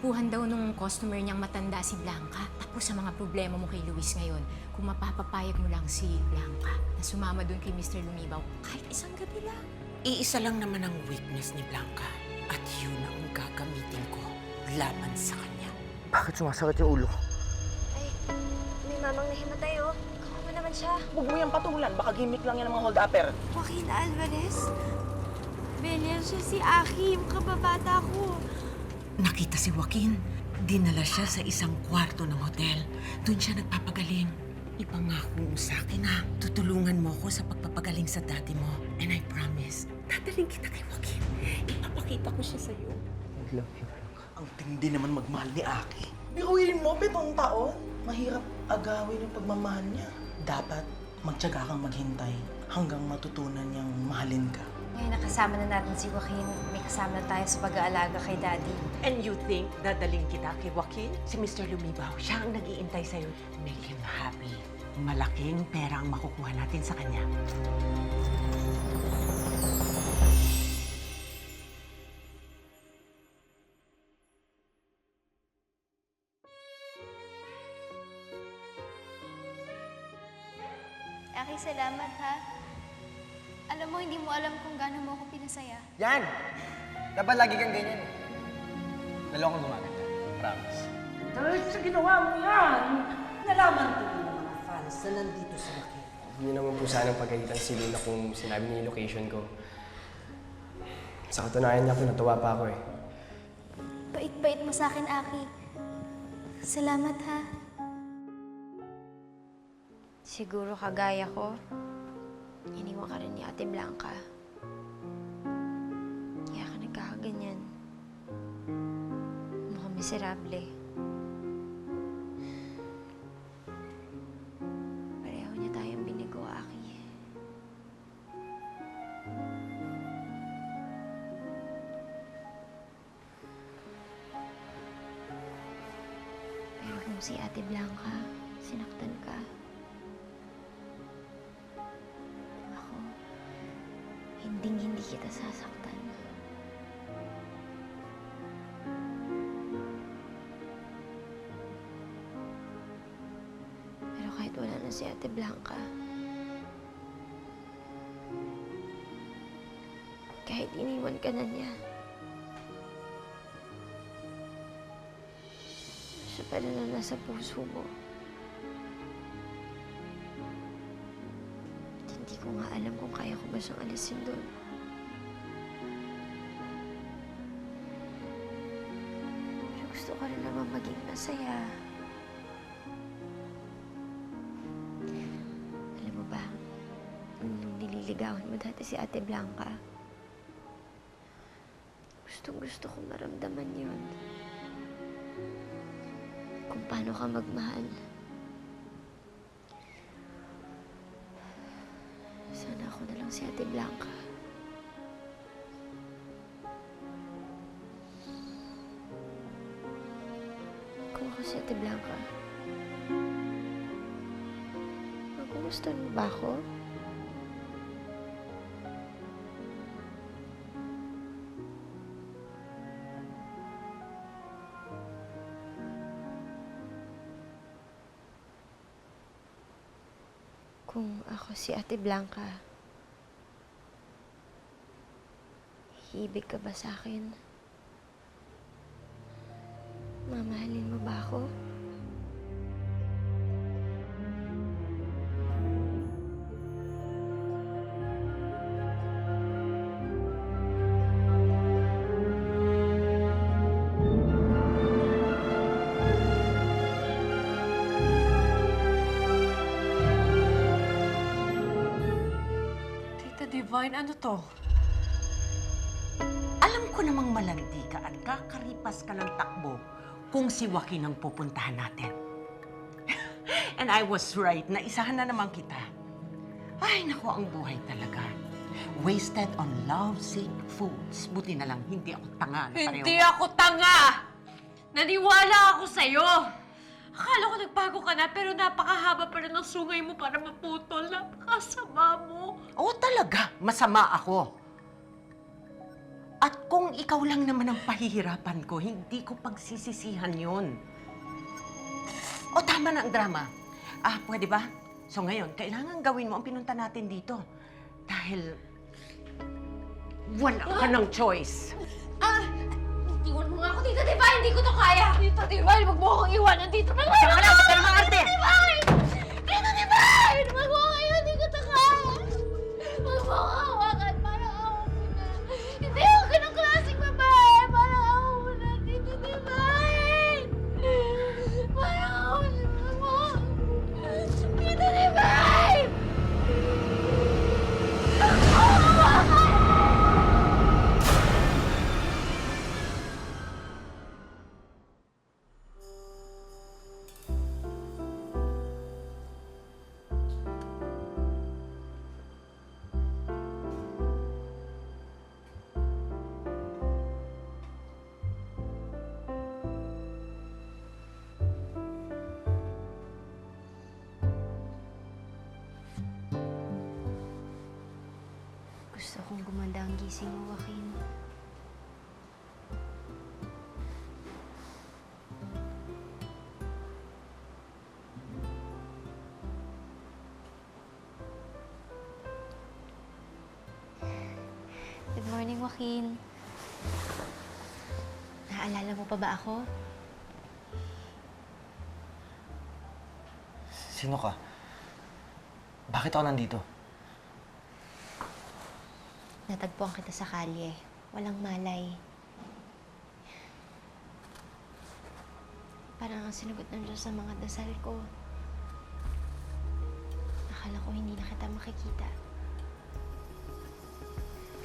Tinampuhan daw nung customer niyang matanda si Blanca. Tapos sa mga problema mo kay Luis ngayon, kung mapapapayag mo lang si Blanca na sumama doon kay Mr. Lumibaw, kahit isang gabi lang. Iisa lang naman ang weakness ni Blanca. At yun ang gagamitin ko laban sa kanya. Bakit sumasakit yung ulo? Ay, may mamang nahimatay, oh. Kawawa naman siya. Huwag mo yung patulan. Baka gimmick lang yan ng mga hold-upper. Joaquin Alvarez? Belial siya si Aki, yung kababata ko. Nakita si Joaquin. Dinala siya sa isang kwarto ng hotel. Doon siya nagpapagaling. Ipangako mo sa akin ha. Tutulungan mo ako sa pagpapagaling sa daddy mo. And I promise, dadaling kita kay Joaquin. Ipapakita ko siya sa'yo. I love you, Blanca. Ang tindi naman magmahal ni Aki. Biruin mo, 7 taon. Mahirap agawin yung pagmamahal niya. Dapat magtiyaga kang maghintay hanggang matutunan niyang mahalin ka. Ngayon nakasama na natin si Joaquin. May kasama na tayo sa pag-aalaga kay Daddy. And you think dadaling kita kay Joaquin? Si Mr. Lumibaw, siya ang nag-iintay sa'yo. Make him happy. Malaking pera ang makukuha natin sa kanya. Aki, salamat ha. Alam mo, hindi mo alam kung gaano mo ako pinasaya. Yan! Dapat lagi kang ganyan. Nalokong gumaganda. Promise. Dahil sa ginawa mo yan, nalaman ko ng mga fans na nandito sa akin. Hindi naman po sanang pagalitan si Luna kung sinabi niya yung location ko. Sa katunayan niya po, natuwa pa ako eh. Bait-bait mo sa akin, Aki. Salamat ha. Siguro kagaya ko, iniwan ka rin ni Ate Blanca. Kaya ka nagkakaganyan. Mukhang miserable. Pareho niya tayong binigo, Aki. Pero kung si Ate Blanca, sinaktan ka, hindi kita sasaktan. Pero kahit wala na si Ate Blanca, kahit iniwan ka na niya, siya pa rin na nasa puso mo. Hindi ko nga alam kung kaya ko ba siyang alisin doon. Pero gusto ko rin naman maging masaya. Alam mo ba, nung nililigawan mo dati si Ate Blanca, gustong-gusto ko maramdaman yun. Kung paano ka magmahal. Sana ako na lang si Ate Blanca. Kung ako si Ate Blanca, magkumustahan mo ba ako? Kung ako si Ate Blanca, hiibig ka ba sa akin? Mamahalin mo ba ako? Divine, ano to? Alam ko namang malandi ka at kakaripas ka ng takbo kung si Joaquin ang pupuntahan natin. And I was right, naisahan na naman kita. Ay, naku, ang buhay talaga. Wasted on lovesick fools. Buti na lang, hindi ako tanga. Hindi ako tanga! Naniwala ako sa'yo! Akala ko nagbago ka na, pero napakahaba pa rin ng sungay mo para maputol. Napakasama mo. Oo, talaga. Masama ako. At kung ikaw lang naman ang pahihirapan ko, hindi ko pagsisisihan yun. O tama na ang drama. Pwede ba? So ngayon, kailangan gawin mo ang pinunta natin dito. Dahil wala ka ng choice. Iwan mo nga ako, Tita Divine! Hindi ko to kaya! Tita Divine, wag mo akong iwanan dito! Saka na, wag ka na maarte! Tita Divine! Wag mo kayo! Hindi ko to kaya! Wag mo akong hawakan! Parang ako muna! Hindi ako ganong klaseng babae! Parang ako muna! Tita Divine! Parang ako muna! Tita Divine! Gusto kong gumanda ang gising mo, Joaquin. Good morning, Joaquin. Naalala mo pa ba ako? Sino ka? Bakit ako nandito? Natagpuan kita sa kalye. Walang malay. Parang ang sinagot ng Diyos sa mga dasal ko. Akala ko hindi na kita makikita.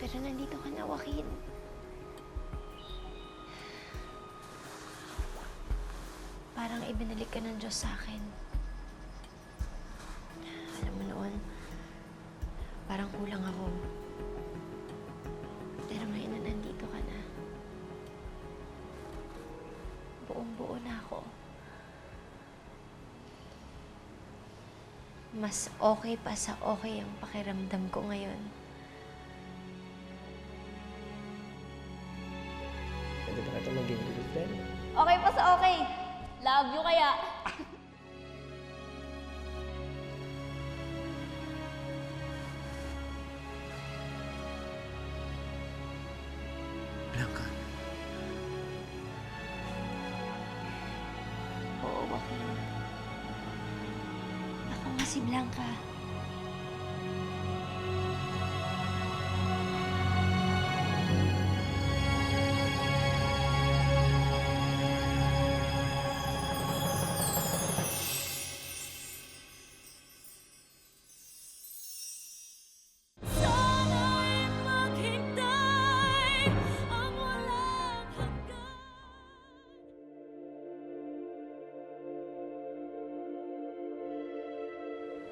Pero nandito ka na, Joaquin. Parang ibinalik ka ng Diyos sa akin. Alam mo noon, parang kulang ako. Pero ngayon na nandito ka na, buong-buo na ako. Mas okay pa sa okay ang pakiramdam ko ngayon. Pwede ba kita maging girlfriend? Okay pa sa okay. Love you kaya. Blanca, Oo, Joaquin. Ako nga si Blanca.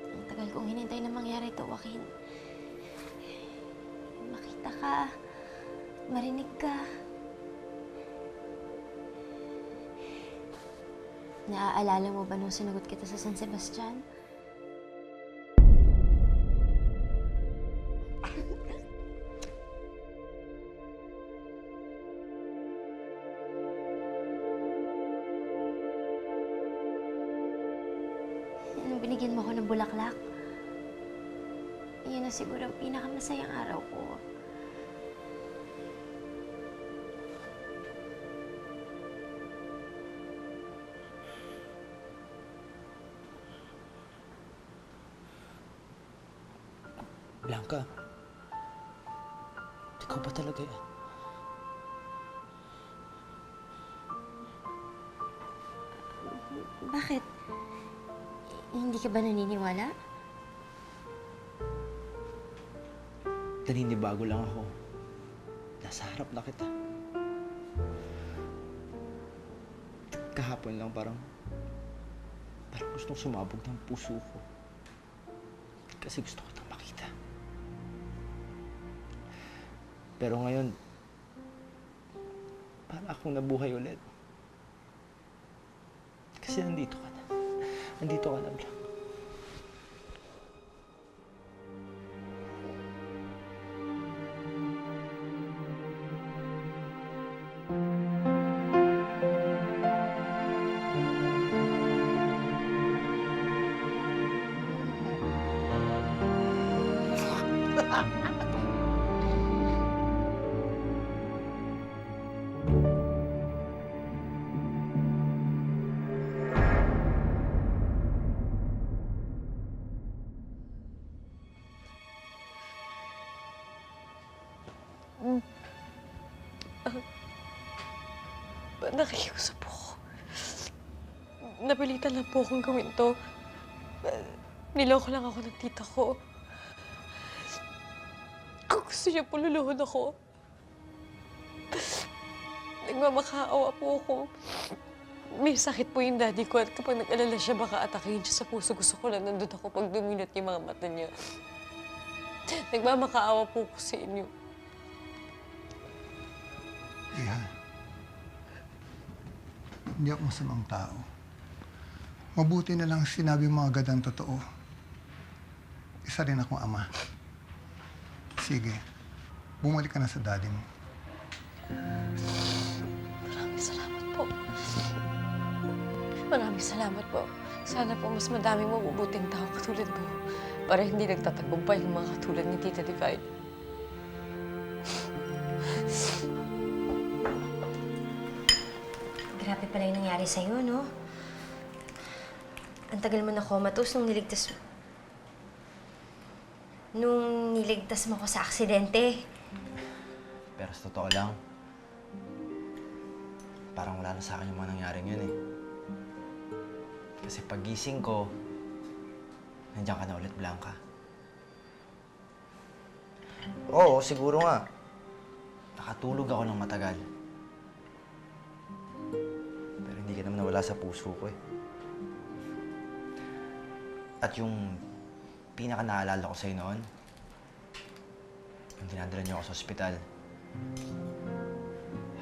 Ang tagal kong hinintay na mangyari ito, Joaquin. Makita ka, marinig ka. Naaalala mo ba nung sinagot kita sa San Sebastian? Nung binigyan mo ako ng bulaklak, yun na siguro ang pinakamasayang araw ko. Blanca. Ikaw ba talaga yan? Bakit? Hindi ka ba naniniwala? Naninibago lang ako. Nasa harap na kita. Kahapon lang parang gustong sumabog ng puso ko. Kasi gusto ko itong makita. Pero ngayon, para akong nabuhay ulit. Kasi nandito ka na. Nandito ka na, Blanca. nakikiusap po ako. Napilitan lang po akong gawin to. Niloko lang ako ng tita ko. Kung gusto niya po, luluhod ako. Nagmamakaawa po ako. May sakit po yung daddy ko at kapag nag-alala siya, baka atakihin siya sa puso. Gusto ko lang nandun ako pag duminot yung mga mata niya. Nagmamakaawa po ako sa inyo. Iha, hindi ako masamang tao. Mabuti na lang sinabi mo agad ang totoo. Isa rin akong ama. Sige, bumalik ka na sa daddy mo. Maraming salamat po. Maraming salamat po. Sana po mas madaming mabubuting tao katulad mo para hindi nagtatagumpay ng mga katulad ni Tita Divine. Grabe pala yung nangyari sa'yo, no? Ang tagal mo na comatose nung niligtas mo ko sa aksidente. Pero sa totoo lang, parang wala na sa akin yung mga nangyaring yun eh. Kasi pagising ko, nandiyan ka na ulit, Blanca. Oo, siguro nga. Nakatulog ako ng matagal. Pero hindi ka naman nawala sa puso ko eh. At yung pinaka-naalala ko sa'yo noon, yung dinadala niyo ako sa ospital,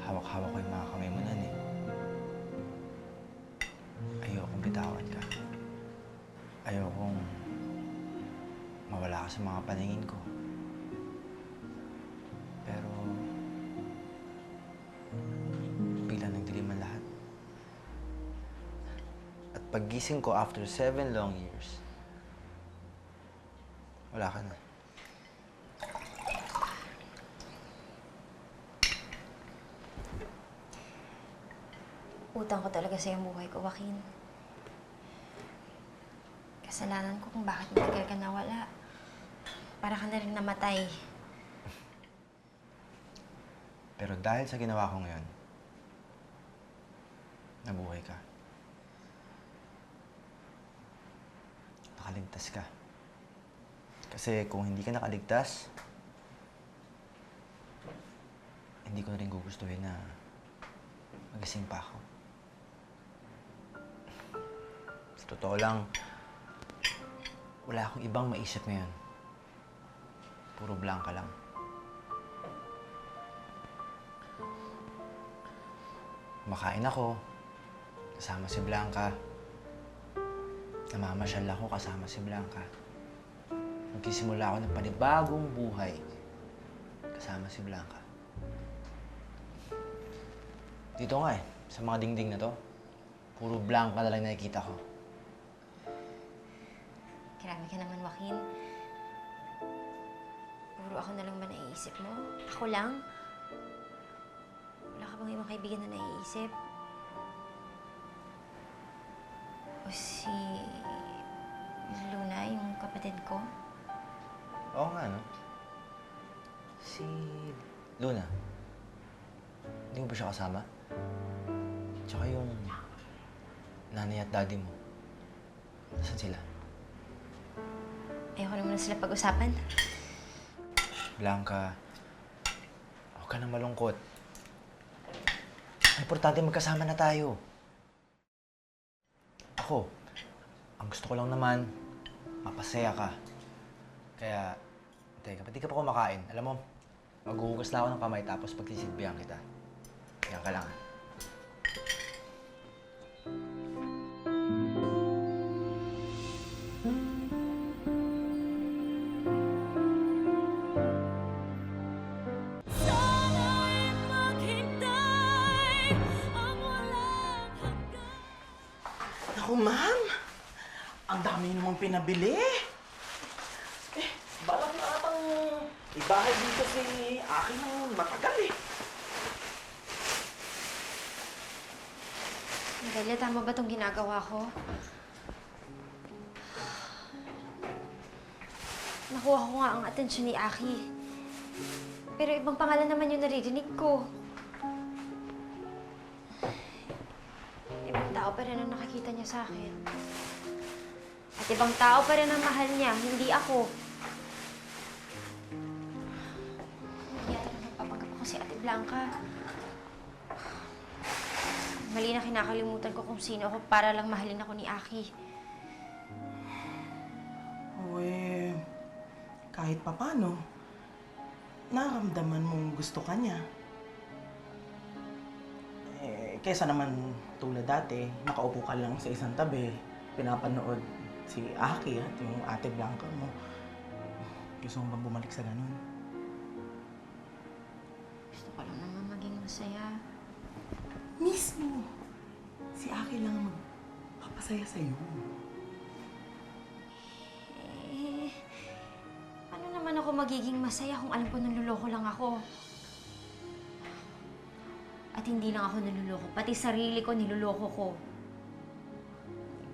hawak-hawak ko yung mga kamay mo nun eh. Ayokong bitawan ka. Ayokong mawala ka sa mga paningin ko. Pero bigla nagdilim ang lahat. At paggising ko after 7 long years, wala ka na. Utang ko talaga sa iyong buhay ko, Joaquin. Kasalanan ko kung bakit matagal ka nawala. Para ka na rin namatay. Pero dahil sa ginawa ko ngayon, nabuhay ka. Nakaligtas ka. Kasi kung hindi ka nakaligtas, hindi ko na rin gugustuhin na magising pa ako. Sa totoo lang, wala akong ibang maisip ngayon. Puro Blanca lang. Makain ako, kasama si Blanca. Namamasyal ako kasama si Blanca. Magsisimula ako ng panibagong buhay kasama si Blanca. Dito nga eh, sa mga dingding na to, puro Blanca na lang nakikita ko. Grabe ka naman, Joaquin. Puro ako na lang ba naiisip mo? Ako lang? Wala ka bang ibang kaibigan na naiisip? O si Luna, yung kapatid ko? Oo nga, no? Si Luna. Hindi mo ba siya kasama? Tsaka yung nanay at daddy mo. Nasaan sila? Ayoko naman na sila pag-usapan. Blanca, huwag ka nang malungkot. Ang importante magkasama na tayo. Ako, ang gusto ko lang naman, mapasaya ka. Kaya, teka, pati ka pa kumakain. Alam mo, maghuhugas na ako ng kamay tapos pagsisilbihan kita. Yan ka lang. Naku, ma'am. Ang dami namang pinabili. Balak na atang ibahay dito si akin ng matagal eh. Delia, tama ba itong ginagawa ko? Nakuha ko nga ang atensyon ni Aki. Pero ibang pangalan naman yung naririnig ko. tao pa rin ang nakikita niya sa akin. At ibang tao pa rin ang mahal niya, hindi ako. Hindi yata na nagpapanggap ako si Ate Blanca. Mali na kinakalimutan ko kung sino ako para lang mahalin ako ni Aki. O kahit papano, nararamdaman mong gusto ka niya. Kesa naman tulad dati, nakaupo ka lang sa isang tabi, pinapanood si Aki at yung Ate Blanca mo. Gusto mo bang bumalik sa ganun? Gusto ko lang naman maging masaya. Mismo! Si Aki lang ang magpapasaya sa'yo. Paano naman ako magiging masaya kung alam ko naluloko lang ako? At hindi lang ako naluloko, pati sarili ko niluloko ko.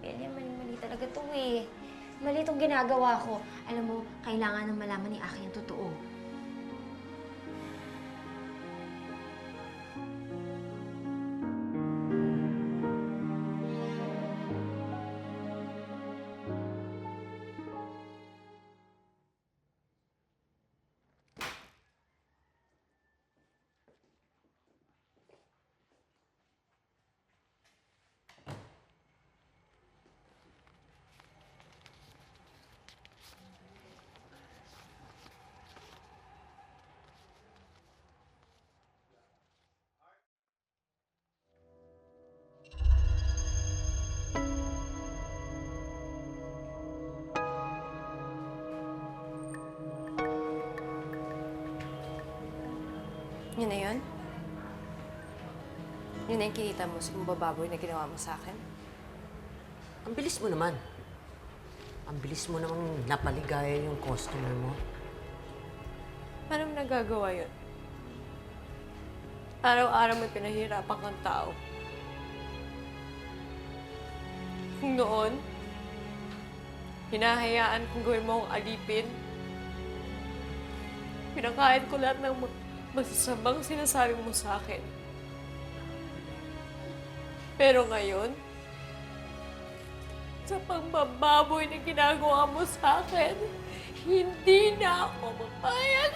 Bella, mali talaga to eh. Mali itong ginagawa ko. Alam mo, kailangan ng malaman ni Aki ang totoo. Yun na yun? Yun na yung kinita mo sa mabababoy na ginawa mo sa akin? Ang bilis mo naman. Ang bilis mo namang napaligaya yung customer mo. Paano mo nagagawa yun? Araw-araw may pinahirapan kang tao. Kung noon, hinahayaan kong gawin mo akong alipin. Pinakain ko lahat ng masasamang sinasabi mo sa akin. Pero ngayon, sa pangbababoy na ginagawa mo sa akin, hindi na ako mapayag.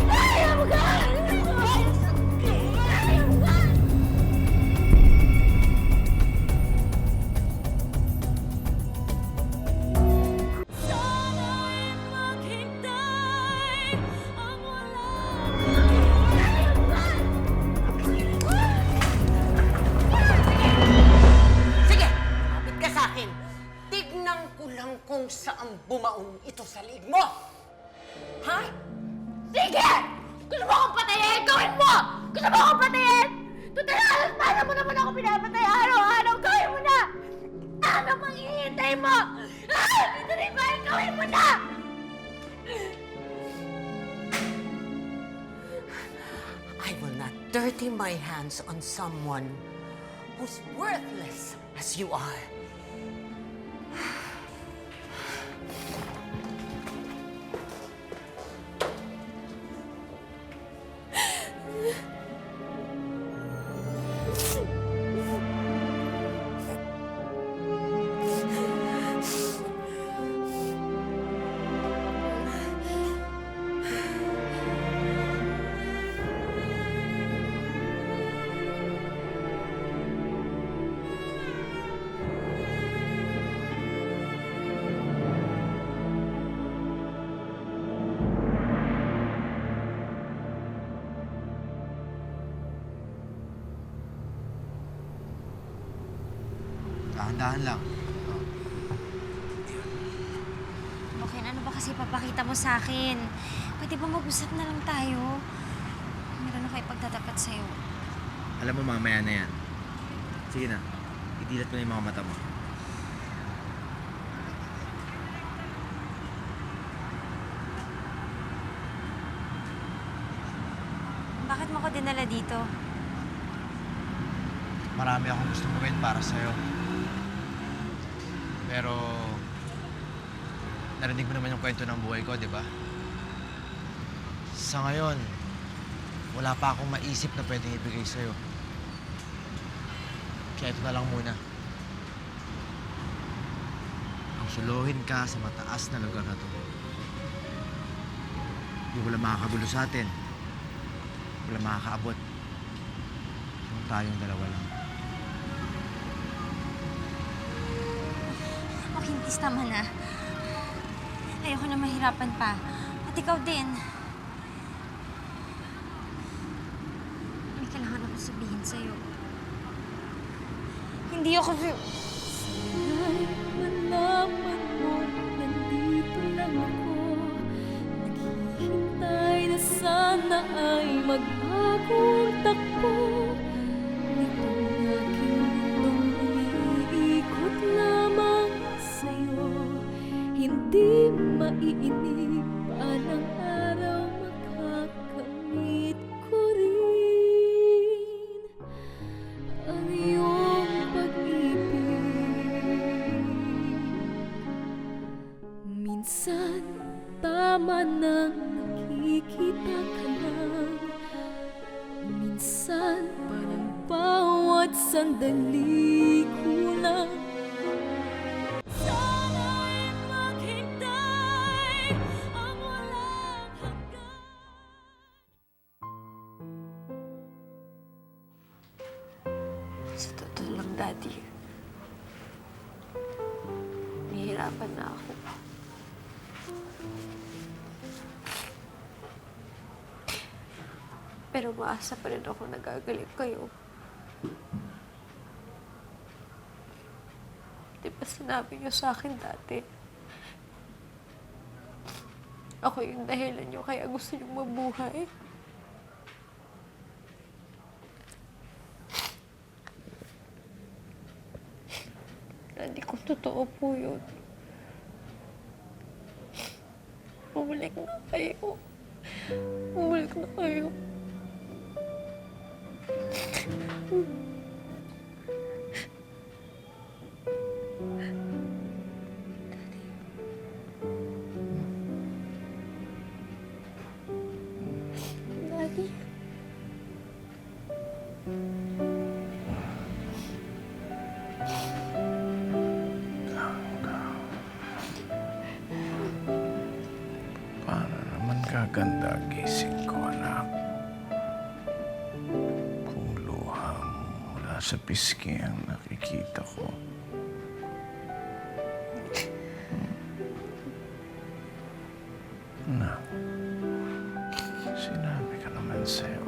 Ayaw ka! Sige, kapit ka sa akin. Tignan ko lang kung saan bumaon ito sa liig mo. Ha? Sige! Gusto mo akong patayin? Gawin mo! Gusto mo akong patayin? Tutal, paano mo naman ako pinapatay araw-araw? Gawin mo na! Ano pang ihintay mo? Ito rin ba? Gawin mo na! I will not dirty my hands on someone who's worthless as you are. Dahan-dahan lang. Okay, ano ba kasi papakita mo sa akin? Pwede ba mag-usap na lang tayo? Meron ako ipagtatapat sa'yo. Alam mo, mamaya na yan. Sige na, idilat mo na yung mga mata mo. Bakit mo ko dinala dito? Marami akong gusto gawin para sa'yo. Pero, narinig mo naman yung kwento ng buhay ko, di ba? Sa ngayon, wala pa akong maisip na pwedeng ibigay sa'yo. Kaya ito na lang muna. Ang suluhin ka sa mataas na lugar na to. Hindi wala makakagulo sa atin. Wala makakaabot. Kung tayong dalawa lang. Okay, Hintis, tama na. Ayoko na mahirapan pa. At ikaw din. May kailangan ako sabihin sa'yo. Hindi ako... Malaman mo, nandito lang ako. Naghihintay na sana ay magbagong takbo. Itong aking mundong umiikot lamang sa'yo. Hindi maiinip palang araw makakamit ko rin ang iyong pag-ibig. Minsan, tama nang nakikita ka lang. Minsan, parang bawat sandali kulang. Sana'y maghintay ang walang hanggan. Sa totoo lang, Daddy, nahihirapan na ako. Pero maasa pa rin ako nagagalit kayo. Di ba sinabi niyo sa akin dati? Ako yung dahilan niyo kaya gusto niyo mabuhay. Daddy, kung totoo po yun, bumalik na kayo. Bumalik na kayo. Daddy. Paano naman gaganda gising ko, anak? Kung luha mo mula sa pisngi ang nakikita ko. Anak, sinabi ka naman sa'yo.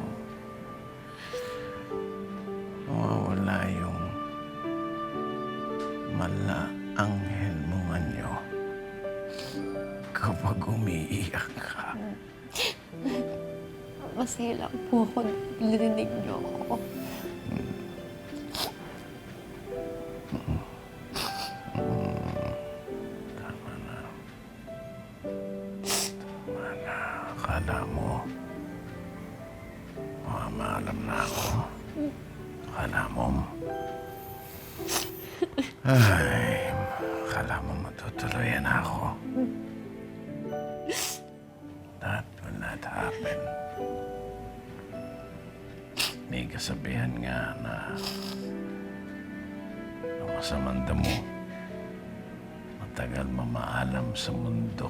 Mawawala yung mala-anghel mong anyo kapag umiiyak ka. Masaya lang po ako nung narinig niyo ako. Tama na. Tama na. Akala mo, maalam na ako. Akala mo, akala mo matutuluyan ako. That will not happen. May kasabihan nga na ang masamang damo matagal mamaalam sa mundo.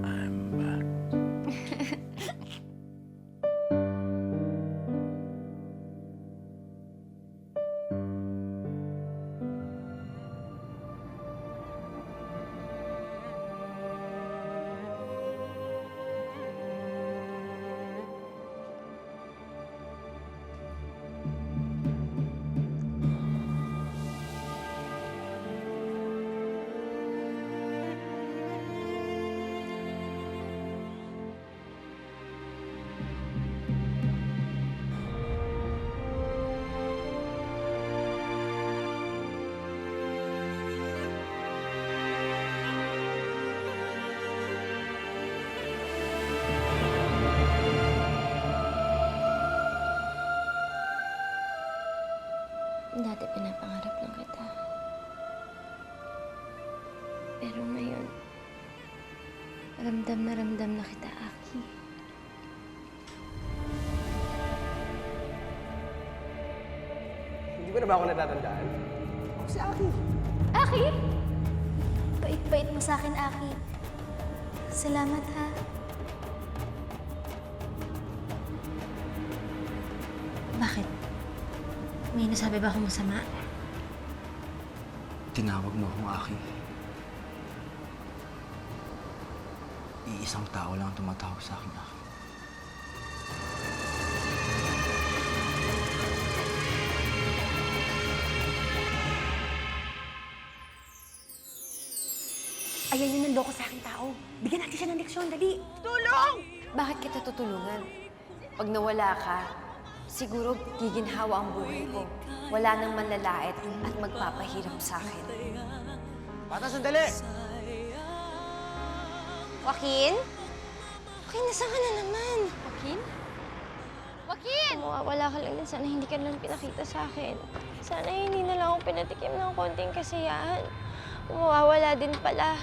I'm back. ramdam na kita, Aki. Hindi mo na ba ako natatandaan? Ako si Aki. Aki? Bait-bait mo sa akin, Aki. Salamat, ha? Bakit? May nasabi ba akong masama? Tinawag mo akong Aki. Iisang tao lang ang tumatawag sa akin, Aki. Ayan yung nandoko sa akin tao. Bigyan natin siya ng leksyon, dali. Tulong! Bakit kita tutulungan? Pag nawala ka, siguro giginhawa ang buhay ko. Wala nang manlalait at magpapahirap sa akin. Bata, sandali! Joaquin? Joaquin, nasaan ka na naman? Joaquin? Joaquin! Mawawala ka lang din. Sana hindi ka lang pinakita sa akin. Sana hindi na lang ako pinatikim ng konting kasiyahan. Mawawala din pala.